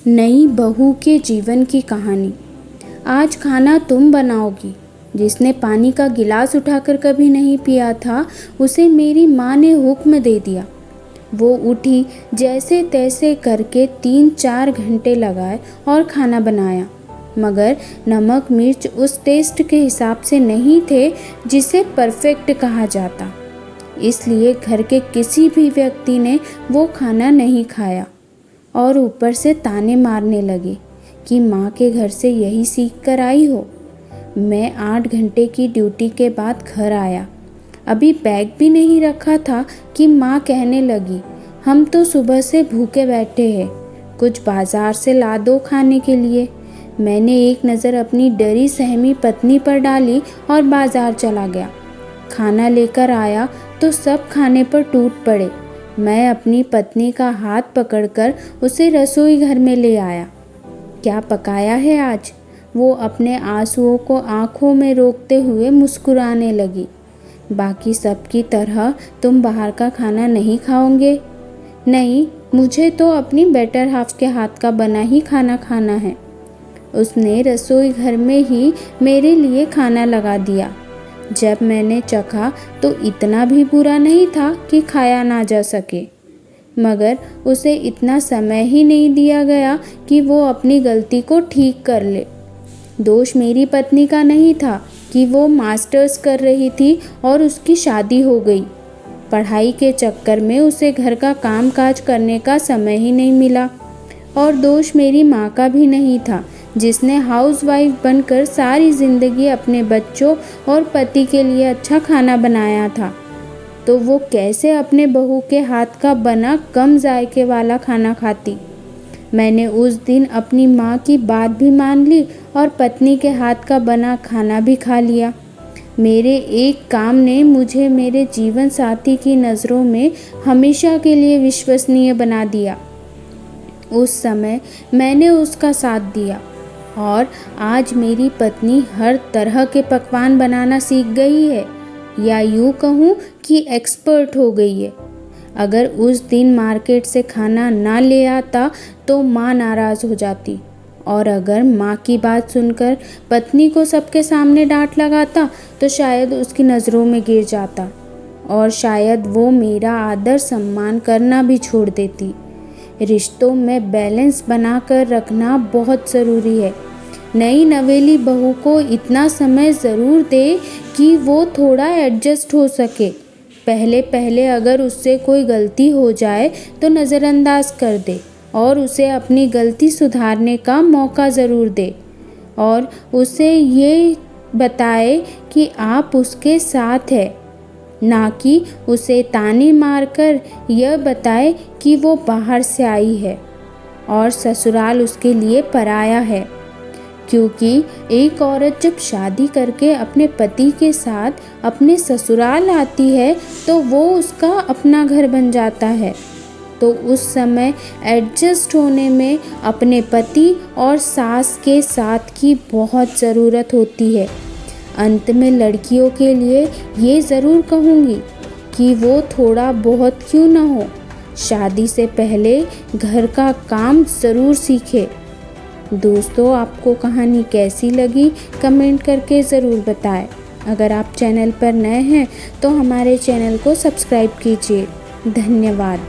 नई बहू के जीवन की कहानी। आज खाना तुम बनाओगी। जिसने पानी का गिलास उठाकर कभी नहीं पिया था, उसे मेरी माँ ने हुक्म दे दिया। वो उठी, जैसे तैसे करके 3-4 घंटे लगाए और खाना बनाया, मगर नमक मिर्च उस टेस्ट के हिसाब से नहीं थे जिसे परफेक्ट कहा जाता। इसलिए घर के किसी भी व्यक्ति ने वो खाना नहीं खाया और ऊपर से ताने मारने लगे कि माँ के घर से यही सीख कर आई हो। मैं 8 घंटे की ड्यूटी के बाद घर आया। अभी बैग भी नहीं रखा था कि माँ कहने लगी, हम तो सुबह से भूखे बैठे हैं, कुछ बाज़ार से ला दो खाने के लिए। मैंने एक नज़र अपनी डरी सहमी पत्नी पर डाली और बाज़ार चला गया। खाना लेकर आया तो सब खाने पर टूट पड़े। मैं अपनी पत्नी का हाथ पकड़कर उसे रसोई घर में ले आया। क्या पकाया है आज? वो अपने आंसुओं को आंखों में रोकते हुए मुस्कुराने लगी। बाकी सब की तरह तुम बाहर का खाना नहीं खाओगे? नहीं, मुझे तो अपनी बेटर हाफ के हाथ का बना ही खाना खाना है। उसने रसोई घर में ही मेरे लिए खाना लगा दिया। जब मैंने चखा तो इतना भी बुरा नहीं था कि खाया ना जा सके, मगर उसे इतना समय ही नहीं दिया गया कि वो अपनी गलती को ठीक कर ले। दोष मेरी पत्नी का नहीं था कि वो मास्टर्स कर रही थी और उसकी शादी हो गई। पढ़ाई के चक्कर में उसे घर का काम काज करने का समय ही नहीं मिला। और दोष मेरी माँ का भी नहीं था, जिसने हाउसवाइफ बनकर सारी ज़िंदगी अपने बच्चों और पति के लिए अच्छा खाना बनाया था। तो वो कैसे अपने बहू के हाथ का बना कम जायके वाला खाना खाती? मैंने उस दिन अपनी माँ की बात भी मान ली और पत्नी के हाथ का बना खाना भी खा लिया। मेरे एक काम ने मुझे मेरे जीवन साथी की नज़रों में हमेशा के लिए विश्वसनीय बना दिया। उस समय मैंने उसका साथ दिया और आज मेरी पत्नी हर तरह के पकवान बनाना सीख गई है, या यूँ कहूँ कि एक्सपर्ट हो गई है। अगर उस दिन मार्केट से खाना ना ले आता तो माँ नाराज़ हो जाती, और अगर माँ की बात सुनकर पत्नी को सबके सामने डांट लगाता तो शायद उसकी नज़रों में गिर जाता, और शायद वो मेरा आदर सम्मान करना भी छोड़ देती। रिश्तों में बैलेंस बनाकर रखना बहुत ज़रूरी है। नई नवेली बहू को इतना समय ज़रूर दे कि वो थोड़ा एडजस्ट हो सके। पहले पहले अगर उससे कोई गलती हो जाए तो नज़रअंदाज कर दे और उसे अपनी गलती सुधारने का मौका ज़रूर दे, और उसे ये बताए कि आप उसके साथ हैं, ना कि उसे ताने मारकर यह बताए कि वो बाहर से आई है और ससुराल उसके लिए पराया है। क्योंकि एक औरत जब शादी करके अपने पति के साथ अपने ससुराल आती है तो वो उसका अपना घर बन जाता है। तो उस समय एडजस्ट होने में अपने पति और सास के साथ की बहुत ज़रूरत होती है। अंत में लड़कियों के लिए ये ज़रूर कहूँगी कि वो थोड़ा बहुत क्यों ना हो, शादी से पहले घर का काम ज़रूर सीखे। दोस्तों, आपको कहानी कैसी लगी कमेंट करके ज़रूर बताएं। अगर आप चैनल पर नए हैं तो हमारे चैनल को सब्सक्राइब कीजिए। धन्यवाद।